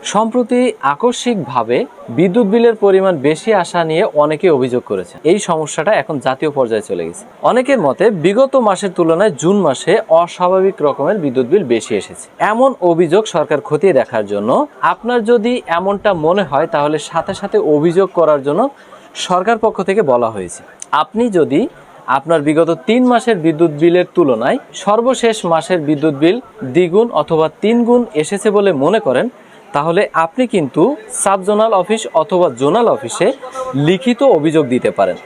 সম্প্রতি আকস্মিকভাবে বিদ্যুৎ বিলের পরিমাণ বেশি আসা নিয়ে অনেকে অভিযোগ করেছে। এই সমস্যাটা এখন জাতীয় পর্যায়ে চলে গেছে। অনেকের মতে বিগত মাসের তুলনায় জুন মাসে অস্বাভাবিক রকমের বিদ্যুৎ বিল বেশি এসেছে। এমন অভিযোগ সরকার খতিয়ে দেখার জন্য, আপনার যদি এমনটা মনে হয় তাহলে সাথে সাথে অভিযোগ করার জন্য সরকার পক্ষ থেকে বলা হয়েছে। আপনি যদি আপনার বিগত 3 মাসের বিদ্যুৎ বিলের তুলনায় সর্বশেষ মাসের বিদ্যুৎ বিল দ্বিগুণ অথবা 3 গুণ এসেছে বলে মনে করেন, তাহলে আপনি কিন্তু সাব জোনাল অফিস অথবা জোনাল অফিসে লিখিত অভিযোগ দিতে পারেন।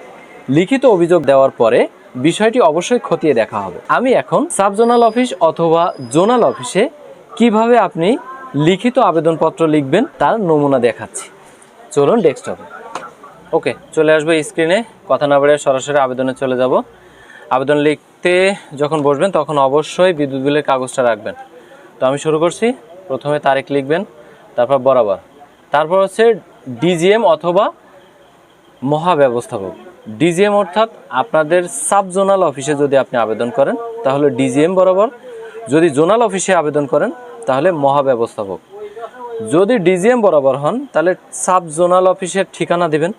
লিখিত অভিযোগ দেওয়ার পরে বিষয়টি অবশ্যই খতিয়ে দেখা হবে। আমি এখন সাব জোনাল অফিস অথবা জোনাল অফিসে কিভাবে আপনি লিখিত আবেদনপত্র লিখবেন তার নমুনা দেখাচ্ছি। চলুন ডেস্কটপে। ওকে, চলে আসবে স্ক্রিনে। কথা না বাড়িয়ে সরাসরি আবেদনে চলে যাব। আবেদন লিখতে যখন বসবেন তখন অবশ্যই বিদ্যুৎ বিলের কাগজটা রাখবেন। তো আমি শুরু করছি। প্রথমে তারিখ লিখবেন, তারপর বরাবর, তারপর হচ্ছে ডিজিএম অথবা মহাব্যবস্থাপক। ডিজিএম অর্থাৎ আপনাদের সাব জোনাল অফিসে যদি আপনি আবেদন করেন তাহলে ডিজিএম বরাবর, যদি জোনাল অফিসে আবেদন করেন তাহলে মহাব্যবস্থাপক। যদি ডিজিএম বরাবর হন তাহলে সাব জোনাল অফিসের ঠিকানা দেবেন,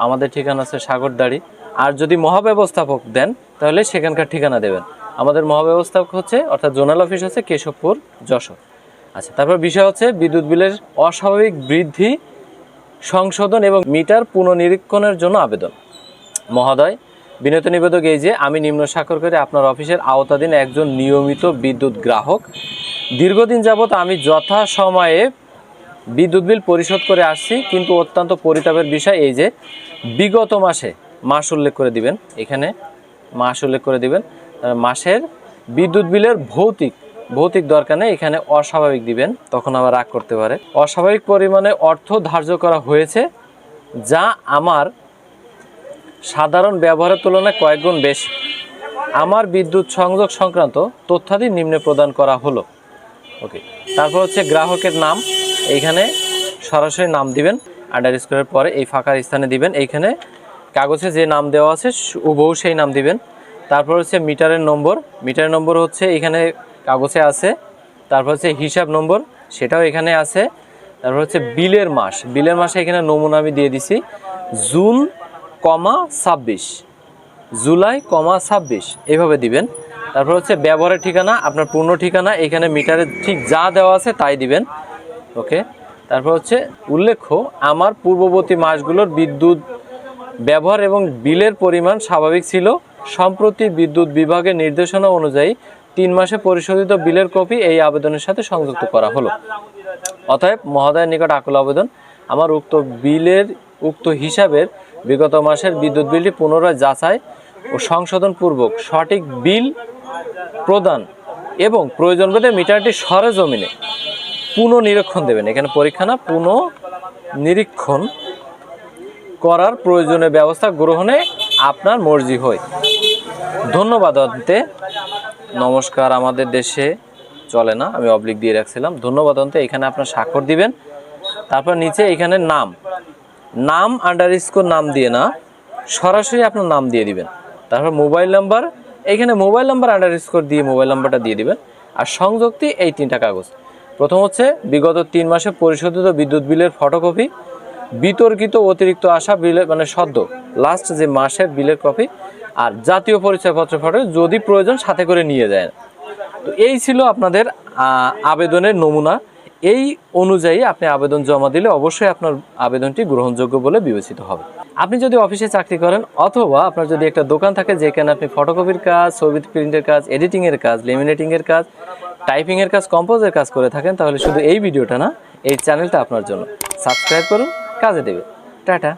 আমাদের ঠিকানা আছে সাগরদাড়ি। আর যদি মহাব্যবস্থাপক দেন তাহলে সেখানকার ঠিকানা দেবেন। আমাদের মহাব্যবস্থাপক হচ্ছে অর্থাৎ জোনাল অফিস হচ্ছে কেশবপুর, যশোর। আচ্ছা, তারপর বিষয় হচ্ছে বিদ্যুৎ বিলের অস্বাভাবিক বৃদ্ধি সংশোধন এবং মিটার পুনর্নিরীক্ষণের জন্য আবেদন। মহোদয়, বিনীত নিবেদক এই যে আমি নিম্ন স্বাক্ষর করে আপনার অফিসের আওতাধীন একজন নিয়মিত বিদ্যুৎ গ্রাহক। দীর্ঘদিন যাবৎ আমি যথাসময়ে বিদ্যুৎ বিল পরিশোধ করে আসছি, কিন্তু অত্যন্ত পরিতাপের বিষয় এই যে বিগত মাসে মাস উল্লেখ করে দিবেন, এখানে মাস উল্লেখ করে দিবেন। মাসের বিদ্যুৎ বিলের ভৌতিক দরকার নেই, এখানে অস্বাভাবিক দিবেন, তখন আবার রাগ করতে পারে। অস্বাভাবিক পরিমাণে অর্থ ধার্য করা হয়েছে, যা আমার সাধারণ ব্যবহারের তুলনায় কয়েক গুণ বেশি। আমার বিদ্যুৎ সংযোগ সংক্রান্ত তথ্যাদি নিম্নে প্রদান করা হলো। ওকে, তারপর হচ্ছে গ্রাহকের নাম, এইখানে সরাসরি নাম দিবেন, আন্ডারস্কোরের পরে এই ফাঁকার স্থানে দিবেন। এইখানে কাগজে যে নাম দেওয়া আছে হুবহু সেই নাম দিবেন। তারপর হচ্ছে মিটারের নম্বর হচ্ছে এখানে কাগজে আছে। তারপর হচ্ছে হিসাব নম্বর, সেটাও এখানে আছে। তারপর হচ্ছে বিলের মাসে এখানে নমুনা আমি দিয়ে দিছি জুন, 26, জুলাই, 26 এইভাবে দিবেন। তারপর হচ্ছে ব্যবহারের ঠিকানা, আপনার পূর্ণ ঠিকানা, এখানে মিটারে ঠিক যা দেওয়া আছে তাই দিবেন। ওকে, তারপর হচ্ছে উল্লেখ্য আমার পূর্ববর্তী মাসগুলোর বিদ্যুৎ ব্যবহার এবং বিলের পরিমাণ স্বাভাবিক ছিল। সম্প্রতি বিদ্যুৎ বিভাগের নির্দেশনা অনুযায়ী 3 মাসে পরিশোধিত বিলের কপি এই আবেদনের সাথে সংযুক্ত করা হলো। অতএব মহোদয়ের নিকট আকুল আবেদন, আমার উক্ত হিসাবের বিগত মাসের বিদ্যুৎ বিলটি পুনরায় যাচাই ও সংশোধন পূর্বক সঠিক বিল প্রদান এবং প্রয়োজন বোধে মিটারটি সরেজমিনে পুনঃনিরীক্ষণ দেবেন। এখানে পরীক্ষা না, পুনঃনিরীক্ষণ করার প্রয়োজনীয় ব্যবস্থা গ্রহণে আপনার মর্জি হয়। ধন্যবাদ। অন্তে নমস্কার আমাদের দেশে চলে না, আমি অবলিক দিয়ে রাখছিলাম। ধন্যবাদ অন্তে এখানে আপনার স্বাক্ষর দিবেন। তারপর নিচে এখানে নাম আন্ডারস্কোর নাম দিয়ে না, সরাসরি আপনার নাম দিয়ে দিবেন। তারপর মোবাইল নাম্বার, এখানে মোবাইল নাম্বার আন্ডারস্কোর দিয়ে মোবাইল নাম্বারটা দিয়ে দিবেন। আর সংযুক্তি এই 3টা কাগজ। প্রথম হচ্ছে বিগত 3 মাসে পরিশোধিত বিদ্যুৎ বিলের ফটোকপি, বিতর্কিত অতিরিক্ত আসা বিলের মানে সদ্য লাস্ট যে মাসের বিলের কপি, আর জাতীয় পরিচয়পত্র ফটো যদি প্রয়োজন সাথে করে নিয়ে যায়। তো এই ছিল আপনাদের আবেদনের নমুনা। এই অনুযায়ী আপনি আবেদন জমা দিলে অবশ্যই আপনার আবেদনটি গ্রহণযোগ্য বলে বিবেচিত হবে। আপনি যদি অফিসে চাকরি করেন অথবা আপনার যদি একটা দোকান থাকে যেখানে আপনি ফটোকপির কাজ, ছবি প্রিন্টের কাজ, এডিটিংয়ের কাজ, লেমিনেটিংয়ের কাজ, টাইপিংয়ের কাজ, কম্পোজের কাজ করে থাকেন, তাহলে শুধু এই ভিডিওটা না, এই চ্যানেলটা আপনার জন্য। সাবস্ক্রাইব করুন, কাজে দেবে। টাটা।